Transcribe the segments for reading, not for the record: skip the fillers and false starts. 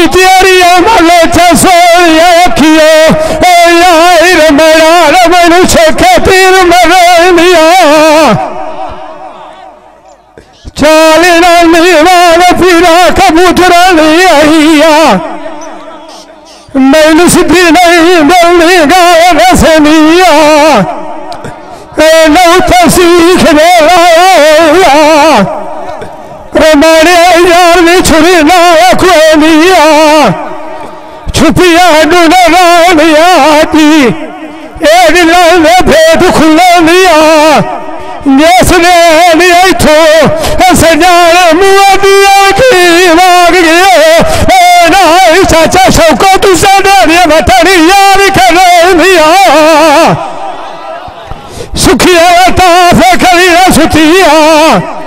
तेरी मले सोनिया अखियो यार मेरा रमन छके तीर मरनिया चालना नीवान फिरा कबूतरा नहीं आईया मैनू सीधी नहीं मिलनी गाय रसनिया नौथा सीख दे रमाने यार ने छुरी ना खोनिया छुपिया डूनिया की एक लाल भेद खुलनिया जिसने इथो सजान मुआदिया की मांग गए चाचा शौको तू सदानिया बतनी यार करनिया सुखिया ताफे खलिया सुतिया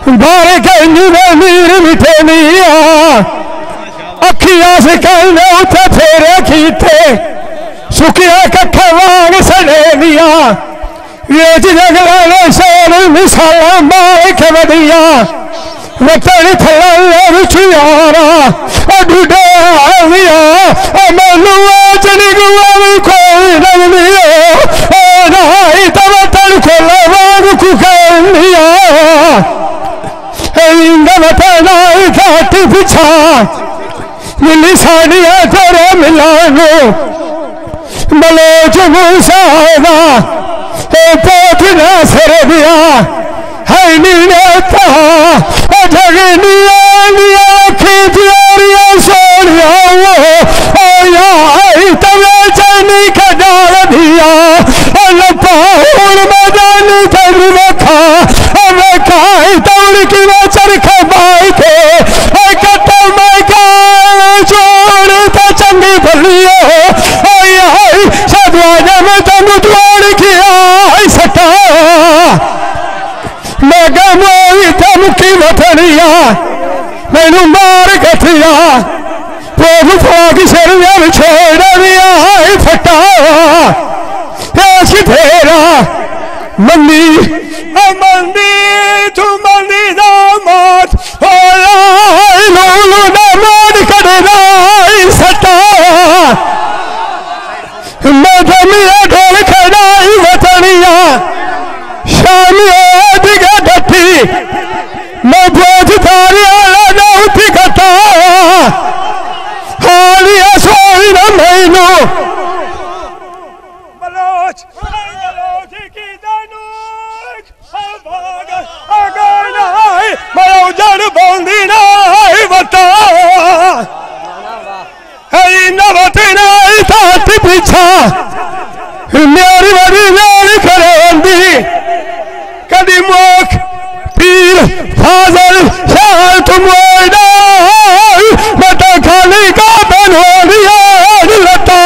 बारे कहीं मीर मिठनिया अखिया से कहने उठे फेरे खीते सुखिया कट्ठे वांग सड़ेनिया ये जगला ने शेर मिसाला मार के बदिया वतन थला रुचियारा डूडे आविया मनु चली गुआ कोई नहीं नाई तब तन खोला वांग कुकनिया इंगवतनाई घाटी पिछा मिली साड़िया तेरे मिलानो मलोच मुसादा पोथना सर दिया है नीता जगनिया खिजिया सोनिया तवे चनी खजाल दिया पाहुण मैदान थर रखा खाई तौड़ की वो चरखा बाई थे कट्टा मैं छोड़ था चंगी भलियो सदवाजा में तंग तोड़ किया सटा मैं गमोई थम की वथनिया मैनू मार गठिया प्रभु फागी शरिया छोड़ दिया फटा धेरा मंदी मंदी तू मंदी दामाद लोलू दामाद कड़ाई सटा मधमिया ढोल खड़ाई वतनिया शामिया दिगा ढट्टी मैं बोझ थारिया लगा उठी कटा हालिया सोई न मैनू बलोच जड़ बंदी नाई बता ताती पीछा मेरी बड़ी मेरी करेंदी कदी मोख पीर फाजल शाह तुम बता खाली का बन हो गया लता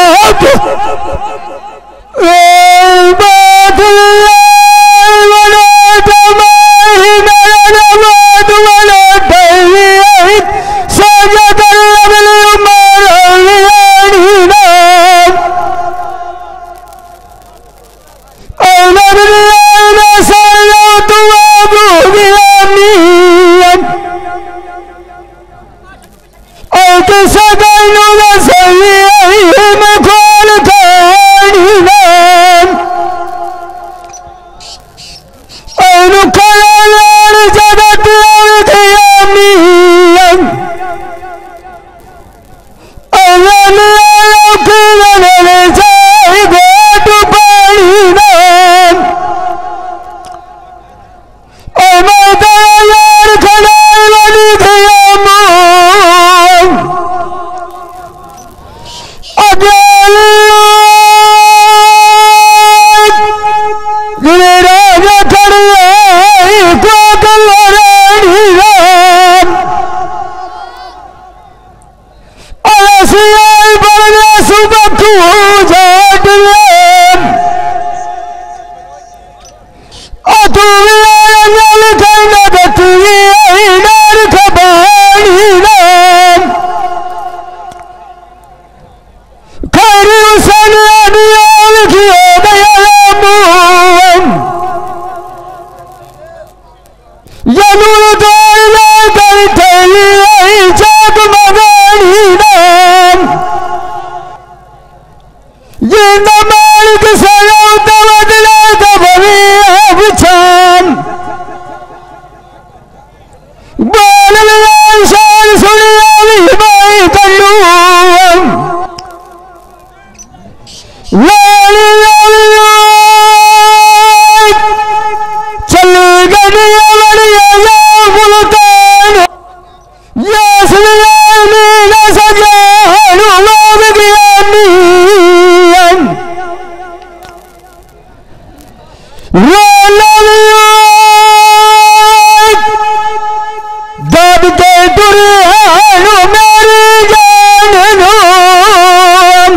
दुर्यानु मेरी जान नूम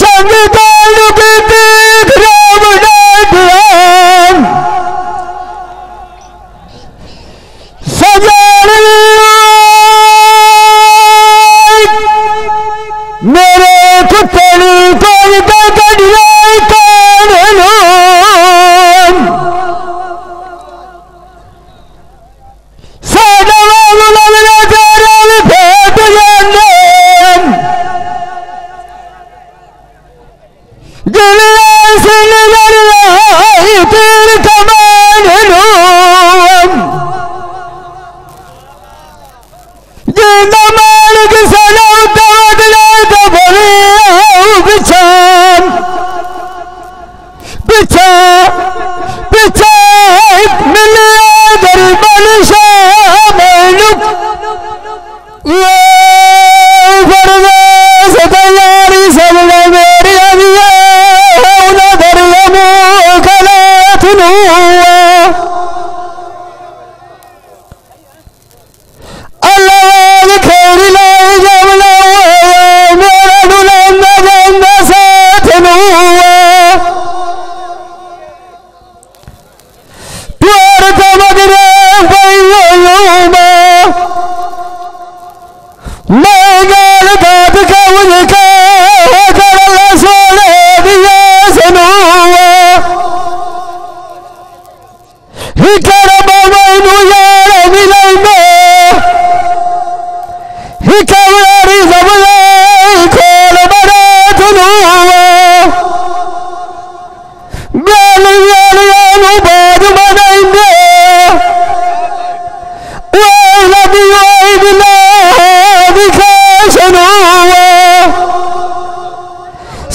चंग कालू के देख राम डाम सजान मेरे कुत्तनी कोई का कड़िया कान नूम सादा वालू लगना तेरा भी भेट जान दुनिया से नजर आई तीर कमान नूम जिंदा मालिक सलाम तवदला तबली बिचान बिचा बिचा मिले दरबार शाह मेलुक ये फरमास तैयारी सब मेरी अभिया होना दरिया मुखलात नुआ अल्लाह खेरी लाई जमला मेरा दुल्हन जंदा साथ नुआ प्यार तमगरे पैयोमा मैं गाल बात का उनका करल सोले दिया सनुआ हिकर बाबू यार मिलाई में हिकवारी जबला खोल बड़ा धनुआ गाल यानु बाद बनाएंगे वो नबी बिला दिखा सनुआ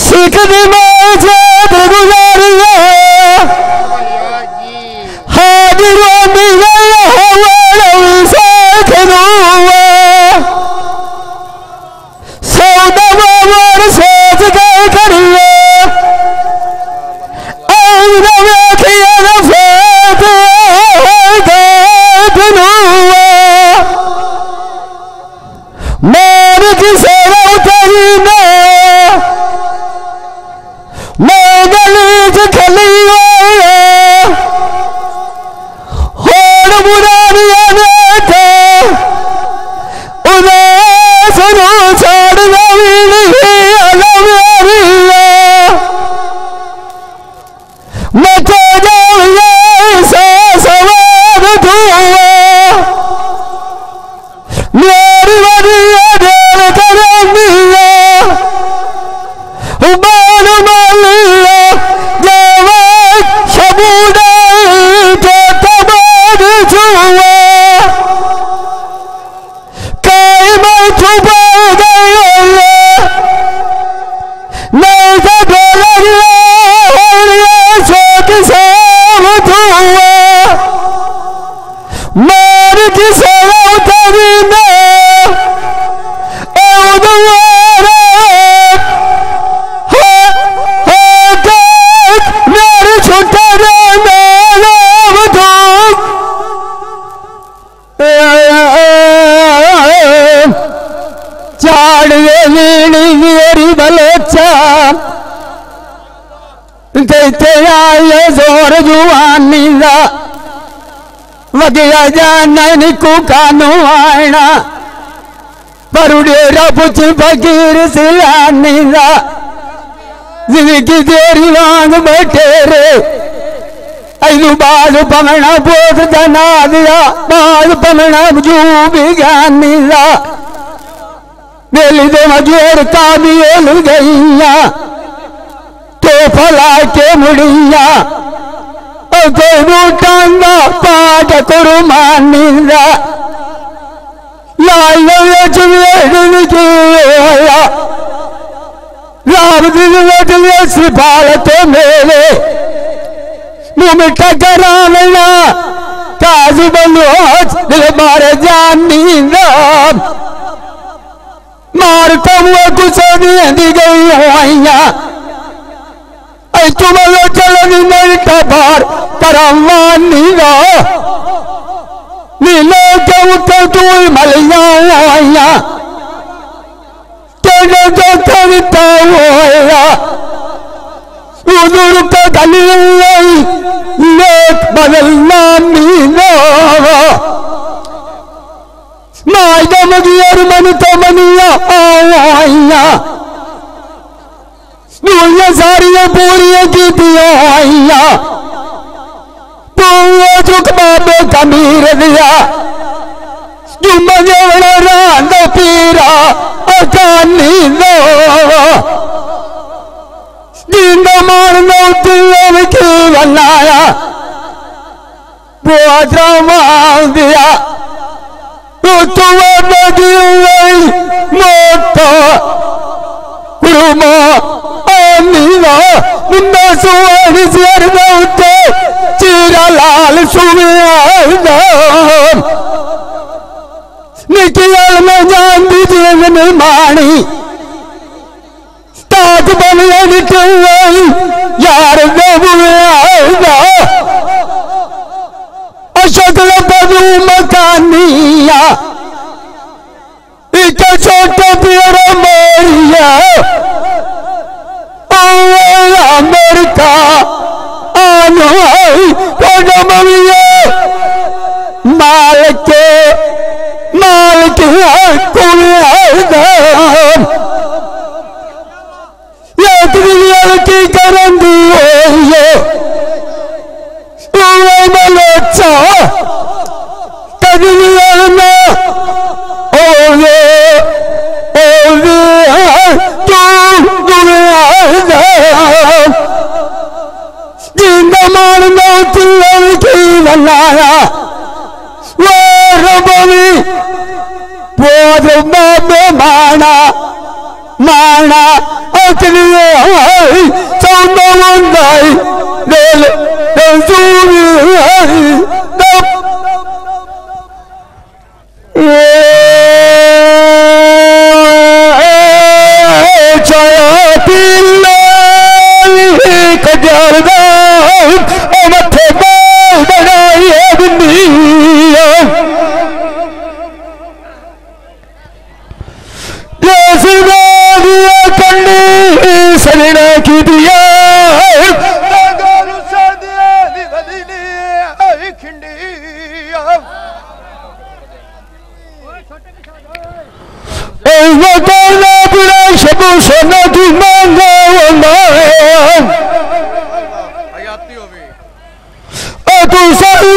सिख में जात गुजारिया हाजिर मिला हवाला साथ नुआ सौदा बाबर सोच के करिए आईना में किया नफात धनुआ मार की सेवा उतरी ने मैं गली से खली होड़ बुरानिया बैठा उन्हें सुनो छोड़ गई अलमेरिया मचा जाऊंगा सवार धुआ मेरी वरिया देर करेंगिया उबान मालिया जावा शबूदा तो तबाद छुआ काई में छुपा गया नहीं तो बोला सोच साम धुआ मार की सेवा उतरी में मेरे छुट्टा चाड़ मेरी बलोचा देते आए जोर जुआनी दा वगिया जाना निकू कानू आना परुडेरा पुछ फकीर सिलानी दा जिंदगी तेरी वांग बैठे रे ऐलू बाज पमना पोत जना दिया बाज पमना जू भी ज्ञानी दा मेली दे मजूर काबिल गईया तो फला के मुड़िया टांगा पाठ कुरमानी दा लाल राम दिन सिफारत मेरे मुँह मिठा कराना काज बलोच दिल मार जानी राम मार को मुँह कुछ दी गई हुआ तुम चलनी नहीं टबार परवानी रा होया उधर का गली लेक बदलना मीनो मायदा मगियर मन तो मनिया आया दुनिया सारिया पूरिया की दिया पूरा चुक बाबे कमीर दिया जुम्मा जवड़ा रांद पीरा अचानी लो जिंदा मारना दिल की बनाया वो आजमा दिया तो तुम्हें मोटा कुरुमा आनीला मुन्ना सुवानी सिर नौते चीरा लाल सुविया निकियल में जान दी जीवन मानी ताज बनिया निकल यार देवुआ अशकल बदू मकानिया एक छोटा पियरा मोरिया अमेरिका आनो कोडमरिया माल के की करन दिए मलोचा कदलिया जिंदा मारना तिल की बनाया वो रबनी वो माना माना अचलिए सौंदो मंगाई लेल की दिया शबू सोना की मांगा तू सही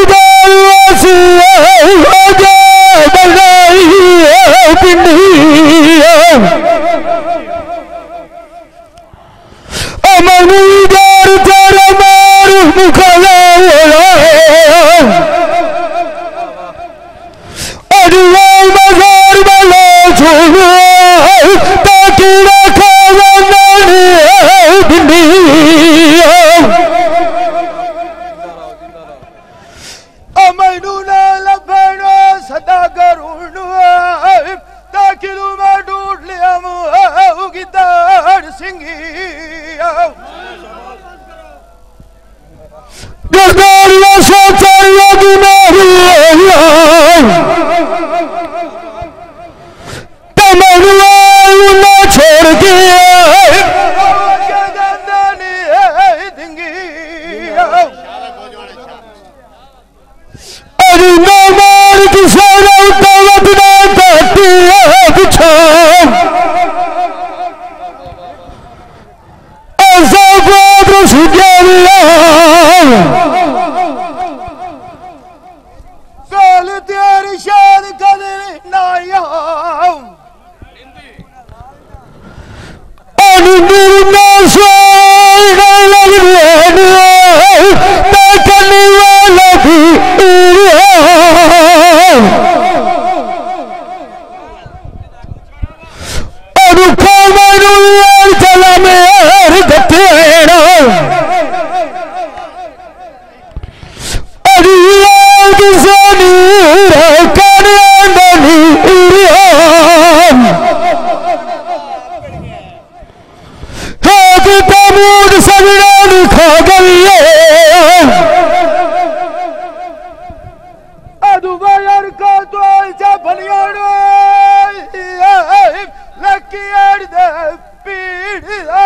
पीड़िया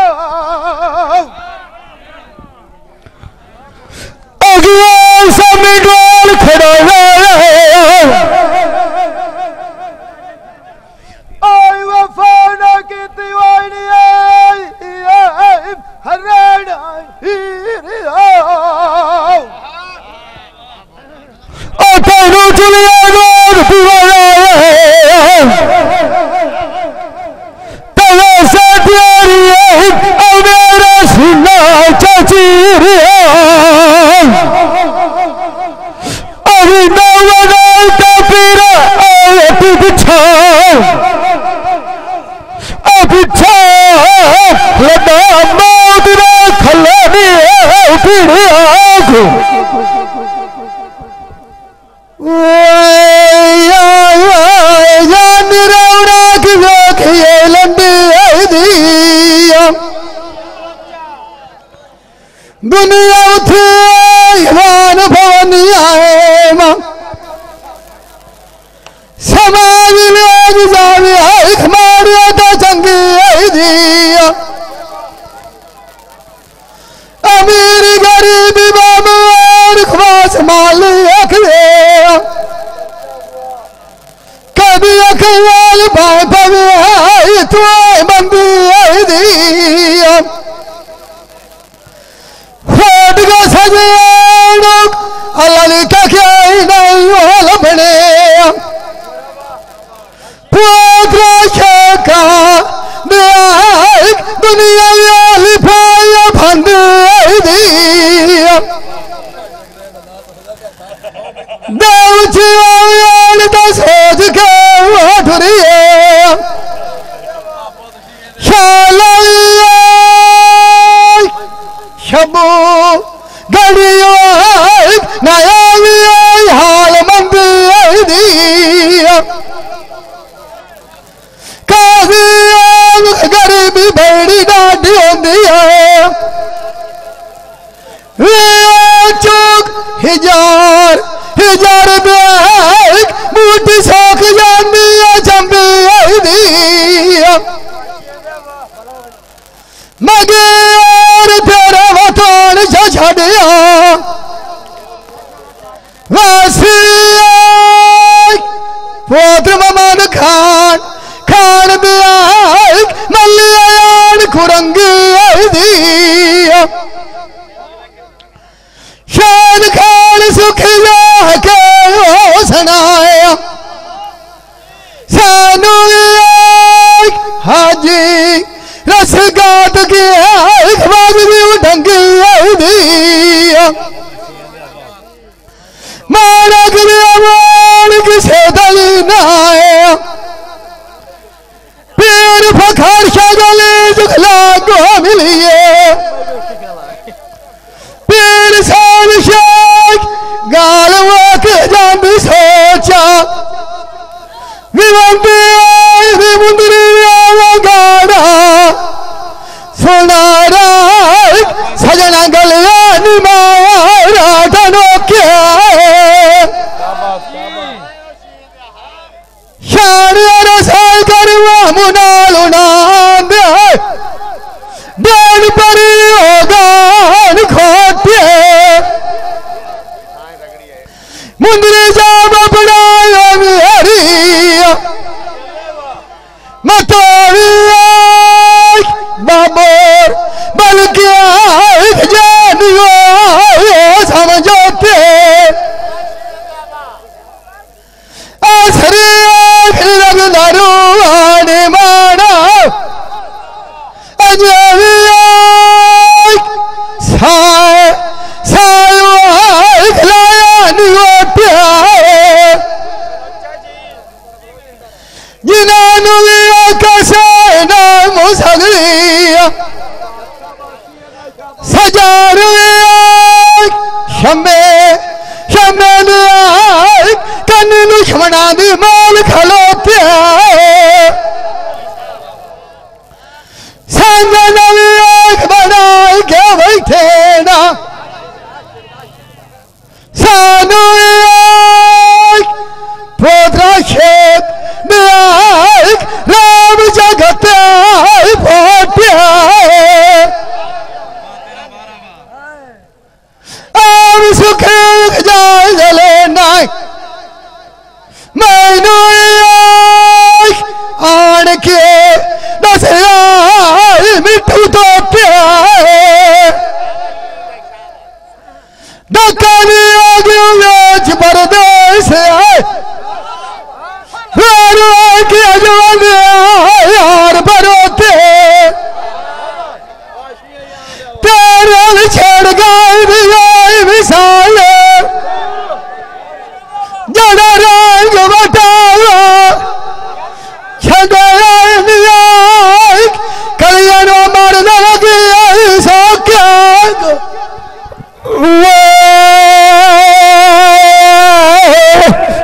अगिया सामने डोल खड़ा आई वफा ना की दीवानी हरियाणा तेनू चलिया रोड तेरे से प्यारी मेरा सुना चाची अभी नवगाल का पीरा पिछा पिछा लगा मौत ने खले दुनिया उठान भवनिया समाज लोग जावे हमारे तो चंगी दिया अमीर गरीब बामर ख्वास मालिक कभी अखबार भाई तो बंदी दिया अल्लाह का क्या नहीं वाला बने का दुनिया वाली भाई बंद दिया तो सोच के शबो गड़ियो नया हाल मंद दिया काफी गरीबी बड़ी डाढ़ी होती है चौक हजार बूटी सौख जानी चंबी दिया मगे तेरा वतन छड़िया पोत्र ममान खान खान मलियान खुरंगी दिया शान खान सुखिया के सुनाया सानू हाजी रस गात के ढंगी दिया मारा किसे दली ना पीर फखर शगले जुगला को मिलिए पीर साल शेख गाल वक जान सोचा विवंदी मुंदरी गाड़ा सुनारा सजना गलिया निमारा धनोक्या शान रसाई करवा मुनालु नाम बेन परी होगान खोटे मुंदरी जाम बनाया मेरी मतोरी बाबर बल्कि जानियो समझोते आसरी लगदारू माना अजय साय साय खिलाया नियोटे जिन्होंने कैसे नाम सगलिया सजार शमे शमे कन दुश्मना दी माल खलोते संजन बनाए के बैठे ना सानू पोतरा खेत राम जगत भोट जान के दसया मिठू तो प्यारे दकानी आगे परदेश यार बरोते तेरे छेड़ गए विशाल जड़ा रंग बतावा कल्याण मरने लगी सो क्या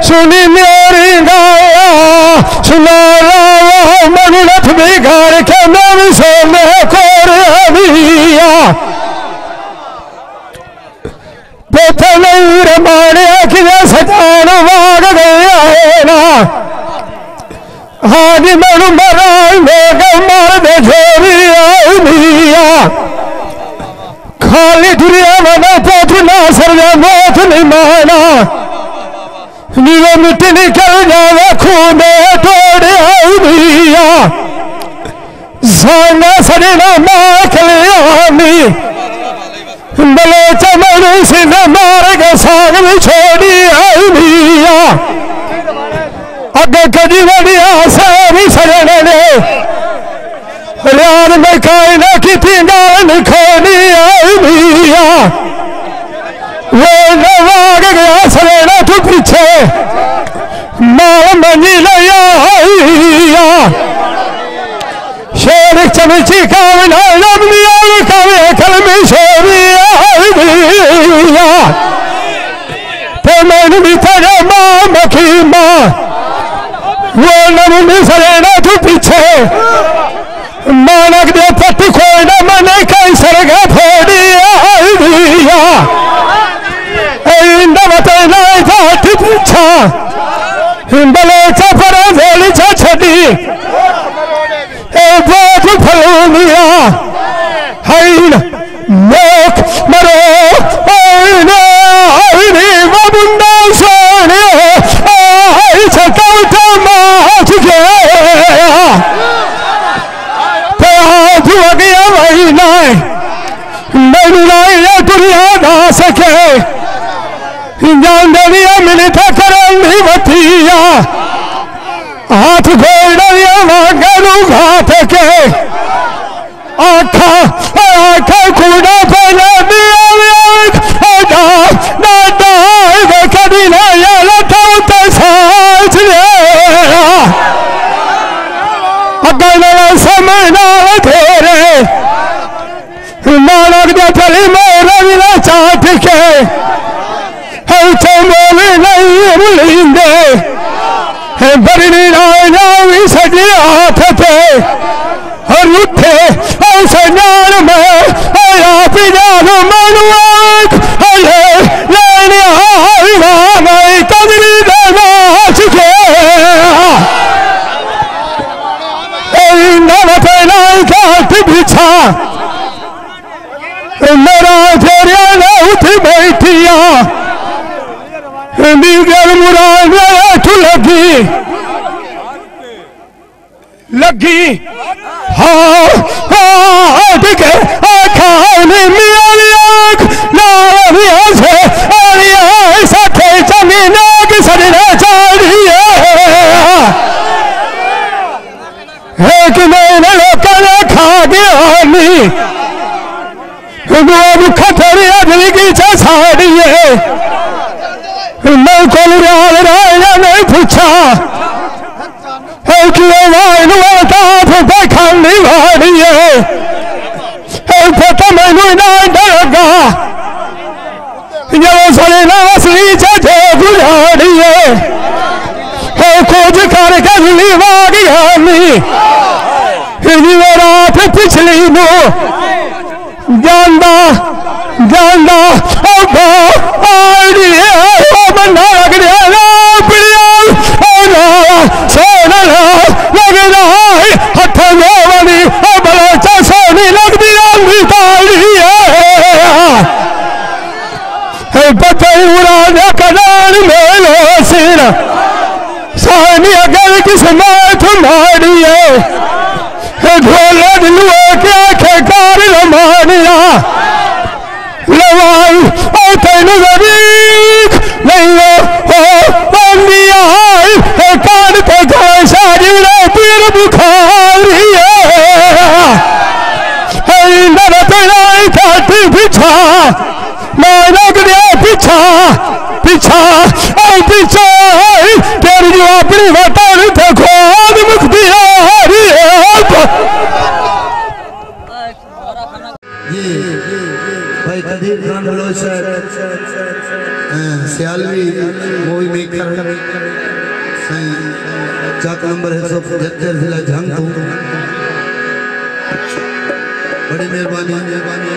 सुनी मेरी गाया सुना मनुलथ बिगाड़ के नव सोने कोरिया पोथे नहीं रमाने कि सजान वाग गया है ना हाजी मनु मरा लोग मार दे छोरी आईया खाली दुनिया बना पोथ ना सरजा मौत नहीं माना नीलो मिट्टी निकल जावे खूने तोड़े आईया साना सड़ना माख लियानी बले चमड़ सिन मार के साग में छोड़ी आईया अगे कदी बढ़िया से भी सजने ने यार में खाई ना की थी गान खोनी आईया वो नवाग गया सरेना तू पीछे माल मनी लिया शेर चमची कावना लंबिया कावे कल में शेरिया तो मैंने भी तेरे माँ मखी माँ वो नमूने सरेना तू पीछे मानक दे पट्टी खोना मने कई सरगा फोड़िया बतना पीछा बले चपर झोली छड़ी बहुत फलूनिया हईन मोख मरो बुंदा सोने छकौटा माच गया गया वही नाय मैनू नाई दुनिया ना सके जानिया मिली था करनी बतिया हाथ घोड़िया वागू घाट के आखा आखा कूड़ा पहला कभी अगर समय ना तेरे नानक दली मोर चाट के नहीं बुलेंगे बरनी राजा सजे हाथ थे और उठे ऐसे जान में आप जान मनुआक लेने आई कदरी देना चुके घाट बिछा मेरा फेरिया ने उठ बैठिया मुराद लगी लगी हाँ खाने से जमीन सजना चाहिए एक महीने लोग खा गया खतरे अगली साड़िए मैं कोल राजा नहीं पूछा खानी वाड़िए पता मैनू ना डरगा जो सरेना असली जो गुजारिए कुछ करके अगली वाड़ी रात पिछली नो जाना जाना बंदा लग रहा सोना लग रहा है हथ वाली बलोचा सोनी लगती आंधी ताड़ी बतूरा कदान मेलो सिर सानी अगर किस्मत माड़ी है ढोले दिलुए के आखे कार रमानिया लवाई ओ तेन गरीब नहीं हो बंदिया है कान पे गाय सारी रे पीर बुखारी है इंदर तेरा काटी पीछा मैं लग गया पीछा पीछा ओ पीछा तेरी जो अपनी वतन थे खोद मुक्ति हारी ये भाई Qadir Khan Baloch Sialvi movie maker Chak number 175 जिला जंग बड़ी मेहरबानी।